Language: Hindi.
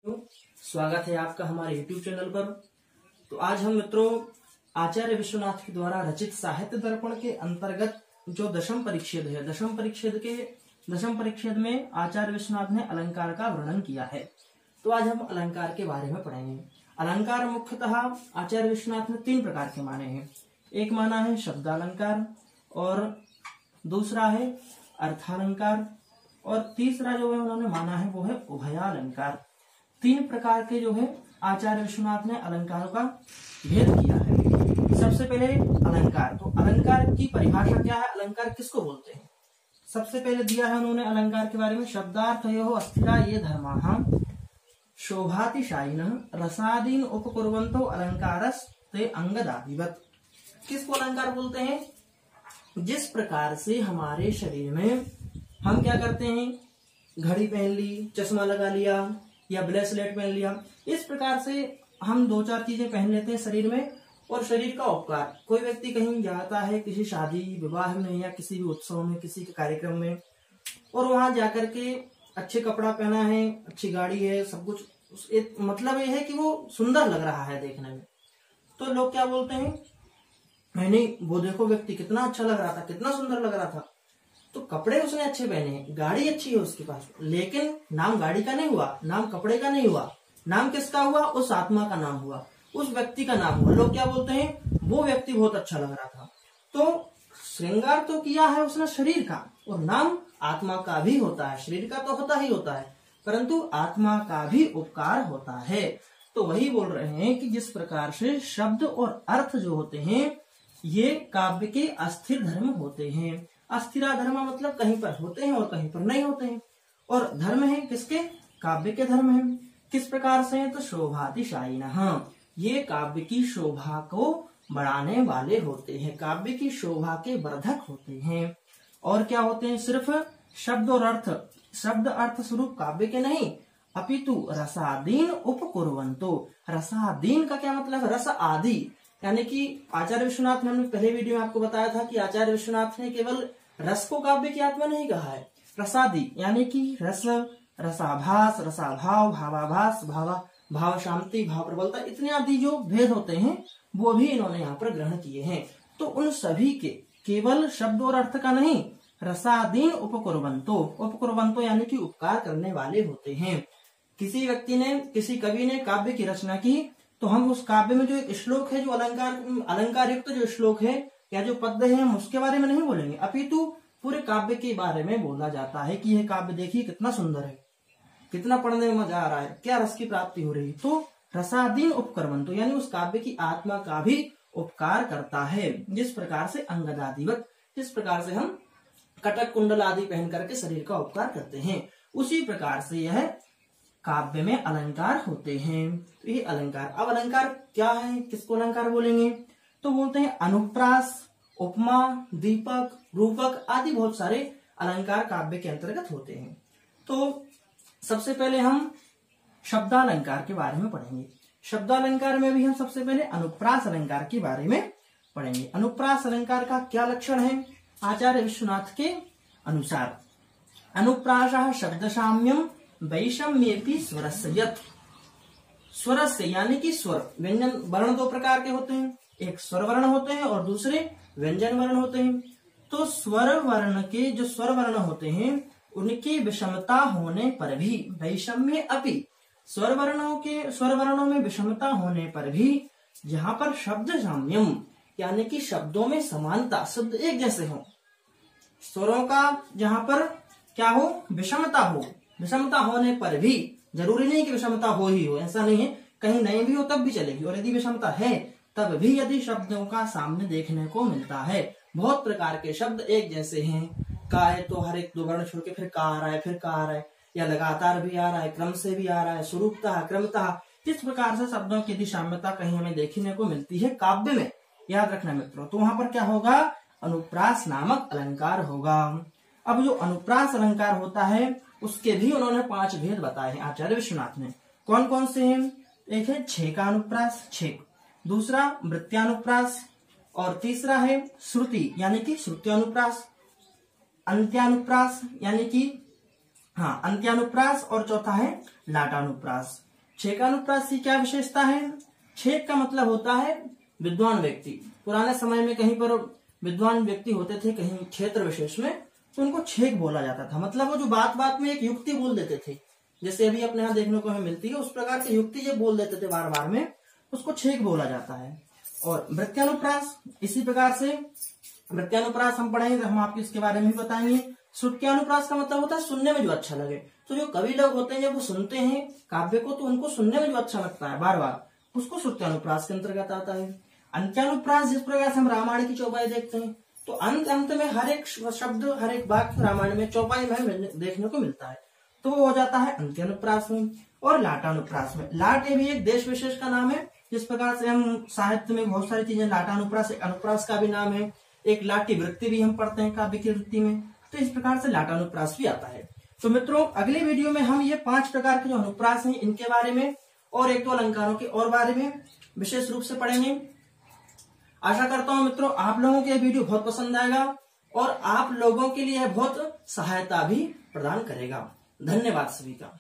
स्वागत है आपका हमारे YouTube चैनल पर। तो आज हम मित्रों आचार्य विश्वनाथ के द्वारा रचित साहित्य दर्पण के अंतर्गत जो दशम परिच्छेद है, दशम परिच्छेद में आचार्य विश्वनाथ ने अलंकार का वर्णन किया है। तो आज हम अलंकार के बारे में पढ़ेंगे। अलंकार मुख्यतः आचार्य विश्वनाथ ने तीन प्रकार के माने हैं। एक माना है शब्दालंकार, और दूसरा है अर्थालंकार, और तीसरा जो है उन्होंने माना है वो है उभयालंकार। तीन प्रकार के जो है आचार्य विश्वनाथ ने अलंकारों का भेद किया है। सबसे पहले अलंकार। तो अलंकार की परिभाषा क्या है, अलंकार किसको बोलते हैं? सबसे पहले दिया है उन्होंने अलंकार के बारे में, शब्दार्थयो अस्थिरा ये धर्माः शोभातिशायिनः रसादीन उपकुर्वन्तो अलंकारस्ते अंगदादिवत्। किसको अलंकार बोलते हैं? जिस प्रकार से हमारे शरीर में हम क्या करते हैं, घड़ी पहन ली, चश्मा लगा लिया या ब्रेसलेट पहन लिया, इस प्रकार से हम दो चार चीजें पहन लेते हैं शरीर में, और शरीर का उपकार। कोई व्यक्ति कहीं जाता है किसी शादी विवाह में या किसी भी उत्सव में, किसी के कार्यक्रम में, और वहां जाकर के अच्छे कपड़ा पहना है, अच्छी गाड़ी है, सब कुछ, मतलब ये है कि वो सुंदर लग रहा है देखने में। तो लोग क्या बोलते हैं, नहीं वो देखो व्यक्ति कितना अच्छा लग रहा था, कितना सुंदर लग रहा था। तो कपड़े उसने अच्छे पहने हैं, गाड़ी अच्छी है उसके पास, लेकिन नाम गाड़ी का नहीं हुआ, नाम कपड़े का नहीं हुआ, नाम किसका हुआ? उस आत्मा का नाम हुआ, उस व्यक्ति का नाम हुआ। लोग क्या बोलते हैं, वो व्यक्ति बहुत अच्छा लग रहा था। तो श्रृंगार तो किया है उसने शरीर का, और नाम आत्मा का भी होता है। शरीर का तो होता ही होता है, परंतु आत्मा का भी उपकार होता है। तो वही बोल रहे हैं कि जिस प्रकार से शब्द और अर्थ जो होते हैं ये काव्य के अस्थिर धर्म होते हैं। अस्थिरा धर्म मतलब कहीं पर होते हैं और कहीं पर नहीं होते हैं, और धर्म है किसके? काव्य के धर्म है। किस प्रकार से है? तो शोभातिशायिनः, ये काव्य की शोभा को बढ़ाने वाले होते हैं, काव्य की शोभा के वर्धक होते हैं। और क्या होते हैं? सिर्फ शब्द और अर्थ, शब्द अर्थ स्वरूप काव्य के नहीं, अपितु रसादीन उपकुर्वन्तो। रसादीन का क्या मतलब? रस आदि, यानी कि आचार्य विश्वनाथ ने, हमने पहले वीडियो में आपको बताया था कि आचार्य विश्वनाथ ने केवल रस को काव्य की आत्मा नहीं कहा है, रसादि यानी कि रस, रसाभास, रसाभाव, भावाभास, भाव शांति, भाव प्रबलता, इतने आदि जो भेद होते हैं वो भी इन्होंने यहाँ पर ग्रहण किए हैं। तो उन सभी के केवल शब्द और अर्थ का नहीं, रसादीन उपकुर्वन्तो यानी कि उपकार करने वाले होते हैं। किसी व्यक्ति ने, किसी कवि ने काव्य की रचना की, तो हम उस काव्य में जो एक श्लोक है, जो अलंकार युक्त जो श्लोक है या जो पद है, हम उसके बारे में नहीं बोलेंगे, अपितु पूरे काव्य के बारे में बोला जाता है कि यह काव्य देखिए कितना सुंदर है, कितना पढ़ने में मजा आ रहा है, क्या रस की प्राप्ति हो रही है। तो रसादीन उपकर्मंतो यानी उस काव्य की आत्मा का भी उपकार करता है। जिस प्रकार से अंगदादिवत, जिस प्रकार से हम कटक कुंडल आदि पहन करके शरीर का उपकार करते हैं, उसी प्रकार से यह काव्य में अलंकार होते हैं। तो ये अलंकार। अब अलंकार क्या है, किसको अलंकार बोलेंगे? तो बोलते हैं अनुप्रास, उपमा, दीपक, रूपक आदि बहुत सारे अलंकार काव्य के अंतर्गत होते हैं। तो सबसे पहले हम शब्दालंकार के बारे में पढ़ेंगे। शब्दालंकार में भी हम सबसे पहले अनुप्रास अलंकार के बारे में पढ़ेंगे। अनुप्रास अलंकार का क्या लक्षण है? आचार्य विश्वनाथ के अनुसार अनुप्रासः शब्द साम्यम वैषम्येपि स्वरस्य यत्। स्वरस्य यानी कि स्वर, व्यंजन वर्ण दो प्रकार के होते हैं, एक स्वर वर्ण होते हैं और दूसरे व्यंजन वर्ण होते हैं। तो स्वर वर्ण के जो स्वर वर्ण होते हैं उनकी विषमता होने पर भी, वैषम्य अपि, स्वर वर्णों में विषमता होने पर भी, जहां पर शब्द साम्यम यानी कि शब्दों में समानता, शब्द एक जैसे हो, स्वरों का जहां पर क्या हो, विषमता हो, विषमता होने पर भी, जरूरी नहीं कि विषमता हो ही हो, ऐसा नहीं है, कहीं नहीं भी हो तब भी चलेगी, और यदि विषमता है तब भी यदि शब्दों का सामने देखने को मिलता है, बहुत प्रकार के शब्द एक जैसे हैं, का है तो हर एक दो वर्ण छोड़ के फिर का आ रहा है, फिर का आ रहा है, या लगातार भी आ रहा है, क्रम से भी आ रहा है, स्वरूपतः, क्रमतः, इस प्रकार से शब्दों की यदि साम्यता कहीं हमें देखने को मिलती है काव्य में, याद रखना मित्रों, तो वहां पर क्या होगा? अनुप्रास नामक अलंकार होगा। अब जो अनुप्रास अलंकार होता है उसके भी उन्होंने 5 भेद बताए हैं आचार्य विश्वनाथ ने। कौन कौन से हैं? एक है छेकानुप्रास, छेक, दूसरा वृत्त्यानुप्रास, और तीसरा है श्रुति यानी कि श्रुत्यानुप्रास, अंत्यानुप्रास यानी कि अंत्यानुप्रास, और चौथा है लाटानुप्रास। छेक अनुप्रास की क्या विशेषता है? छेक का मतलब होता है विद्वान व्यक्ति। पुराने समय में कहीं पर विद्वान व्यक्ति होते थे कहीं क्षेत्र विशेष में, तो उनको छेक बोला जाता था। मतलब वो जो बात बात में एक युक्ति बोल देते थे, जैसे अभी अपने यहाँ देखने को हमें मिलती है, उस प्रकार की युक्ति जो बोल देते थे बार बार में, उसको छेक बोला जाता है। और वृत्यानुप्रास इसी प्रकार से, वृत्यानुप्रास हम पढ़ेंगे तो हम आपको इसके बारे में भी बताएंगे। श्रुत्यानुप्रास का मतलब होता है सुनने में जो अच्छा लगे। तो जो कवि लोग होते हैं जब वो सुनते हैं काव्य को, तो उनको सुनने में जो अच्छा लगता है बार बार, उसको श्रुत्यानुप्रास के अंतर्गत आता है। अंत्यानुप्रास जिस प्रकार से हम रामायण की चौपाई देखते हैं, तो अंत अंत में हर एक शब्द, हर एक वाक्य रामायण में चौपाई में देखने को मिलता है, तो वो हो जाता है अंत्यानुप्रास में। और लाटानुप्रास में, लाट ये भी एक देश विशेष का नाम है। जिस प्रकार से हम साहित्य में बहुत सारी चीजें, लाटानुप्रास एक अनुप्रास का भी नाम है, एक लाटी वृत्ति भी हम पढ़ते हैं काव्य की वृत्ति में, तो इस प्रकार से लाटानुप्रास भी आता है। तो मित्रों अगले वीडियो में हम ये 5 प्रकार के जो अनुप्रास हैं इनके बारे में और 1-2 अलंकारों के और बारे में विशेष रूप से पढ़ेंगे। आशा करता हूं मित्रों आप लोगों को यह वीडियो बहुत पसंद आएगा और आप लोगों के लिए बहुत सहायता भी प्रदान करेगा। धन्यवाद सभी का।